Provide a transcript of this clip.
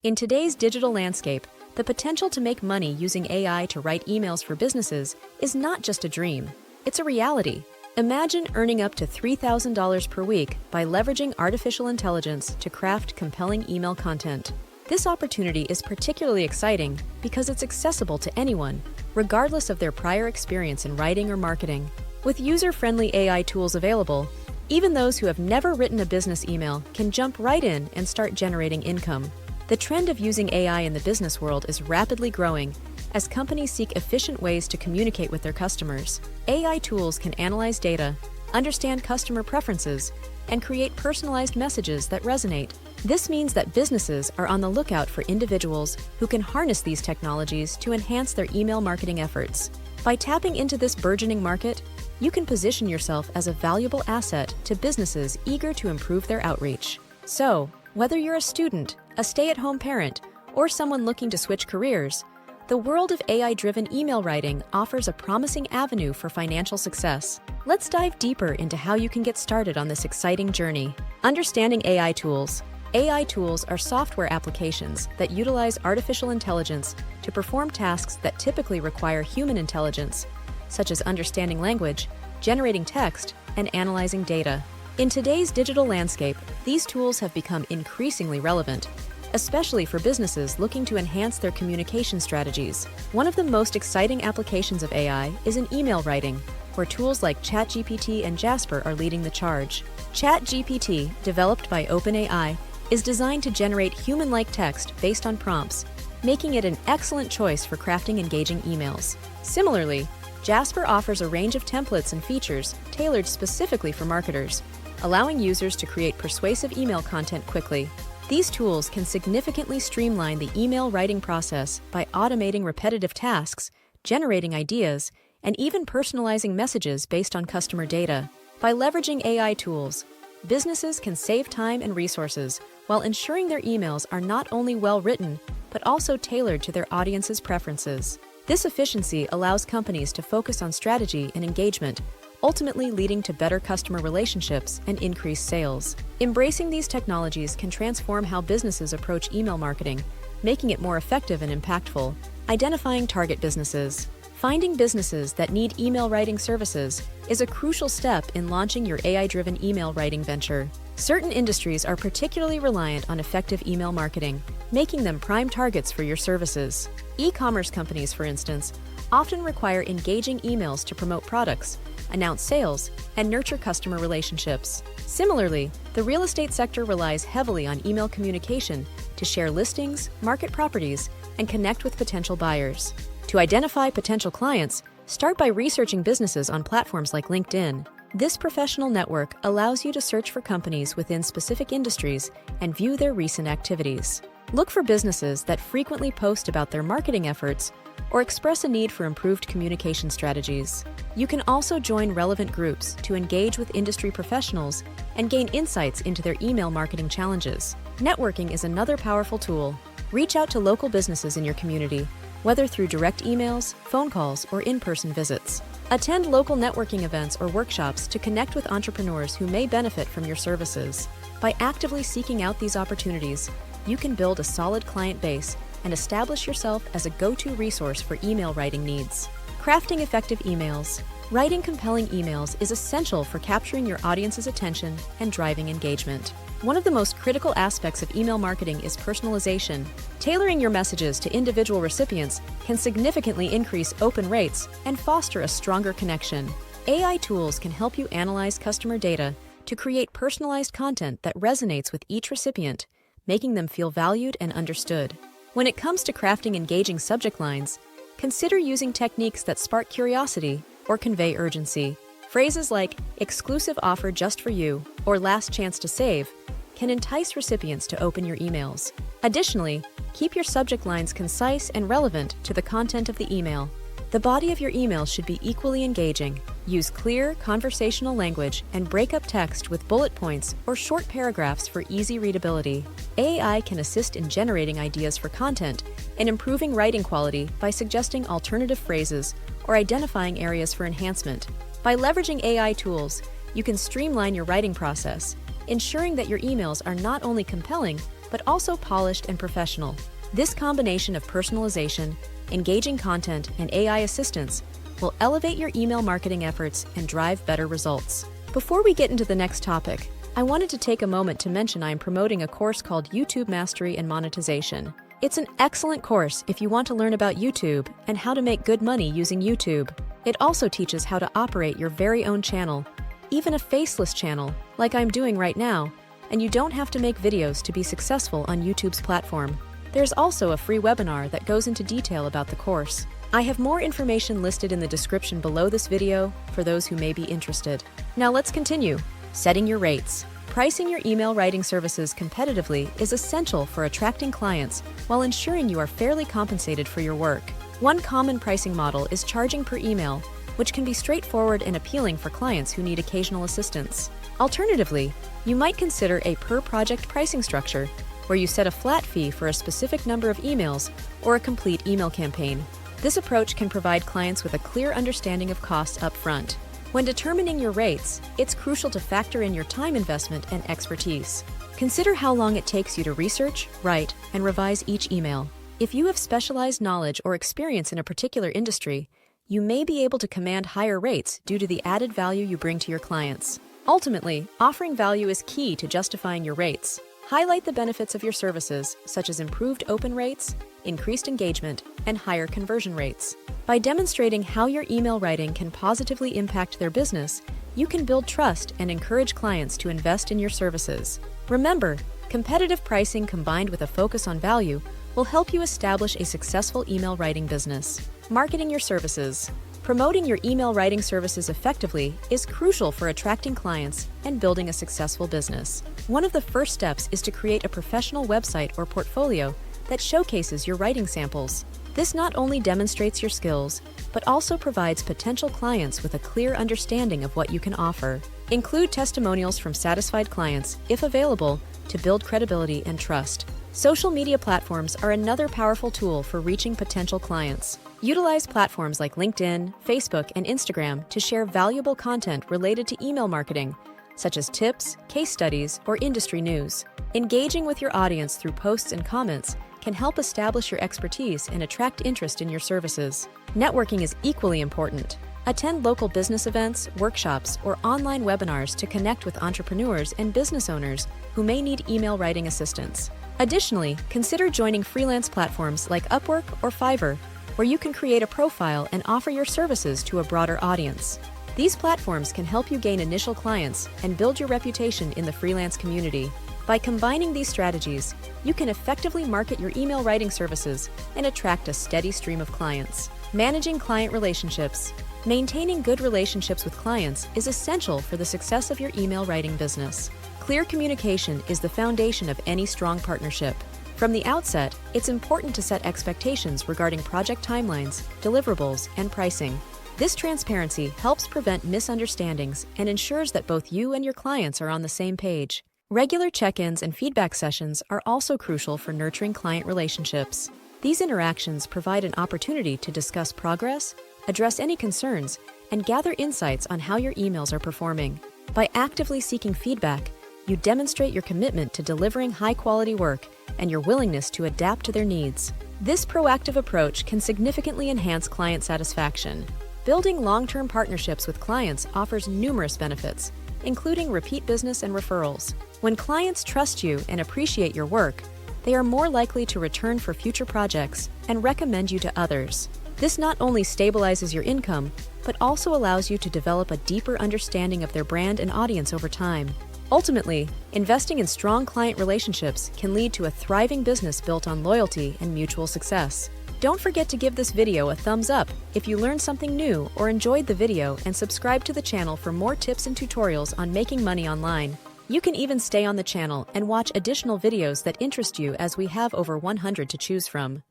In today's digital landscape, the potential to make money using AI to write emails for businesses is not just a dream, it's a reality. Imagine earning up to $3,000 per week by leveraging artificial intelligence to craft compelling email content. This opportunity is particularly exciting because it's accessible to anyone, regardless of their prior experience in writing or marketing. With user-friendly AI tools available, even those who have never written a business email can jump right in and start generating income. The trend of using AI in the business world is rapidly growing as companies seek efficient ways to communicate with their customers. AI tools can analyze data, understand customer preferences, and create personalized messages that resonate. This means that businesses are on the lookout for individuals who can harness these technologies to enhance their email marketing efforts. By tapping into this burgeoning market, you can position yourself as a valuable asset to businesses eager to improve their outreach. So, whether you're a student, a stay-at-home parent, or someone looking to switch careers, the world of AI-driven email writing offers a promising avenue for financial success. Let's dive deeper into how you can get started on this exciting journey. Understanding AI tools. AI tools are software applications that utilize artificial intelligence to perform tasks that typically require human intelligence, such as understanding language, generating text, and analyzing data. In today's digital landscape, these tools have become increasingly relevant, especially for businesses looking to enhance their communication strategies. One of the most exciting applications of AI is in email writing, where tools like ChatGPT and Jasper are leading the charge. ChatGPT, developed by OpenAI, is designed to generate human-like text based on prompts, making it an excellent choice for crafting engaging emails. Similarly, Jasper offers a range of templates and features tailored specifically for marketers, allowing users to create persuasive email content quickly. These tools can significantly streamline the email writing process by automating repetitive tasks, generating ideas, and even personalizing messages based on customer data. By leveraging AI tools, businesses can save time and resources while ensuring their emails are not only well-written, but also tailored to their audience's preferences. This efficiency allows companies to focus on strategy and engagement, ultimately leading to better customer relationships and increased sales. Embracing these technologies can transform how businesses approach email marketing, making it more effective and impactful. Identifying target businesses. Finding businesses that need email writing services is a crucial step in launching your AI-driven email writing venture. Certain industries are particularly reliant on effective email marketing, making them prime targets for your services. E-commerce companies, for instance, often require engaging emails to promote products, announce sales, and nurture customer relationships. Similarly, the real estate sector relies heavily on email communication to share listings, market properties, and connect with potential buyers. To identify potential clients, start by researching businesses on platforms like LinkedIn. This professional network allows you to search for companies within specific industries and view their recent activities. Look for businesses that frequently post about their marketing efforts or express a need for improved communication strategies. You can also join relevant groups to engage with industry professionals and gain insights into their email marketing challenges. Networking is another powerful tool. Reach out to local businesses in your community, whether through direct emails, phone calls, or in-person visits. Attend local networking events or workshops to connect with entrepreneurs who may benefit from your services. By actively seeking out these opportunities, you can build a solid client base and establish yourself as a go-to resource for email writing needs. Crafting effective emails. Writing compelling emails is essential for capturing your audience's attention and driving engagement. One of the most critical aspects of email marketing is personalization. Tailoring your messages to individual recipients can significantly increase open rates and foster a stronger connection. AI tools can help you analyze customer data to create personalized content that resonates with each recipient, making them feel valued and understood. When it comes to crafting engaging subject lines, consider using techniques that spark curiosity or convey urgency. Phrases like "exclusive offer just for you" or "last chance to save" can entice recipients to open your emails. Additionally, keep your subject lines concise and relevant to the content of the email. The body of your email should be equally engaging. Use clear, conversational language and break up text with bullet points or short paragraphs for easy readability. AI can assist in generating ideas for content and improving writing quality by suggesting alternative phrases or identifying areas for enhancement. By leveraging AI tools, you can streamline your writing process, ensuring that your emails are not only compelling, but also polished and professional. This combination of personalization, engaging content, and AI assistance will elevate your email marketing efforts and drive better results. Before we get into the next topic, I wanted to take a moment to mention I am promoting a course called YouTube Mastery and Monetization. It's an excellent course if you want to learn about YouTube and how to make good money using YouTube. It also teaches how to operate your very own channel, even a faceless channel, like I'm doing right now, and you don't have to make videos to be successful on YouTube's platform. There's also a free webinar that goes into detail about the course. I have more information listed in the description below this video for those who may be interested. Now let's continue. Setting your rates. Pricing your email writing services competitively is essential for attracting clients while ensuring you are fairly compensated for your work. One common pricing model is charging per email, which can be straightforward and appealing for clients who need occasional assistance. Alternatively, you might consider a per-project pricing structure, where you set a flat fee for a specific number of emails or a complete email campaign. This approach can provide clients with a clear understanding of costs up front. When determining your rates, it's crucial to factor in your time investment and expertise. Consider how long it takes you to research, write, and revise each email. If you have specialized knowledge or experience in a particular industry, you may be able to command higher rates due to the added value you bring to your clients. Ultimately, offering value is key to justifying your rates. Highlight the benefits of your services, such as improved open rates, increased engagement, and higher conversion rates. By demonstrating how your email writing can positively impact their business, you can build trust and encourage clients to invest in your services. Remember, competitive pricing combined with a focus on value will help you establish a successful email writing business. Marketing your services. Promoting your email writing services effectively is crucial for attracting clients and building a successful business. One of the first steps is to create a professional website or portfolio that showcases your writing samples. This not only demonstrates your skills, but also provides potential clients with a clear understanding of what you can offer. Include testimonials from satisfied clients, if available, to build credibility and trust. Social media platforms are another powerful tool for reaching potential clients. Utilize platforms like LinkedIn, Facebook, and Instagram to share valuable content related to email marketing, such as tips, case studies, or industry news. Engaging with your audience through posts and comments can help establish your expertise and attract interest in your services. Networking is equally important. Attend local business events, workshops, or online webinars to connect with entrepreneurs and business owners who may need email writing assistance. Additionally, consider joining freelance platforms like Upwork or Fiverr, where you can create a profile and offer your services to a broader audience. These platforms can help you gain initial clients and build your reputation in the freelance community. By combining these strategies, you can effectively market your email writing services and attract a steady stream of clients. Managing client relationships. Maintaining good relationships with clients is essential for the success of your email writing business. Clear communication is the foundation of any strong partnership. From the outset, it's important to set expectations regarding project timelines, deliverables, and pricing. This transparency helps prevent misunderstandings and ensures that both you and your clients are on the same page. Regular check-ins and feedback sessions are also crucial for nurturing client relationships. These interactions provide an opportunity to discuss progress, address any concerns, and gather insights on how your emails are performing. By actively seeking feedback, you demonstrate your commitment to delivering high-quality work and your willingness to adapt to their needs. This proactive approach can significantly enhance client satisfaction. Building long-term partnerships with clients offers numerous benefits, including repeat business and referrals. When clients trust you and appreciate your work, they are more likely to return for future projects and recommend you to others. This not only stabilizes your income, but also allows you to develop a deeper understanding of their brand and audience over time. Ultimately, investing in strong client relationships can lead to a thriving business built on loyalty and mutual success. Don't forget to give this video a thumbs up if you learned something new or enjoyed the video, and subscribe to the channel for more tips and tutorials on making money online. You can even stay on the channel and watch additional videos that interest you, as we have over 100 to choose from.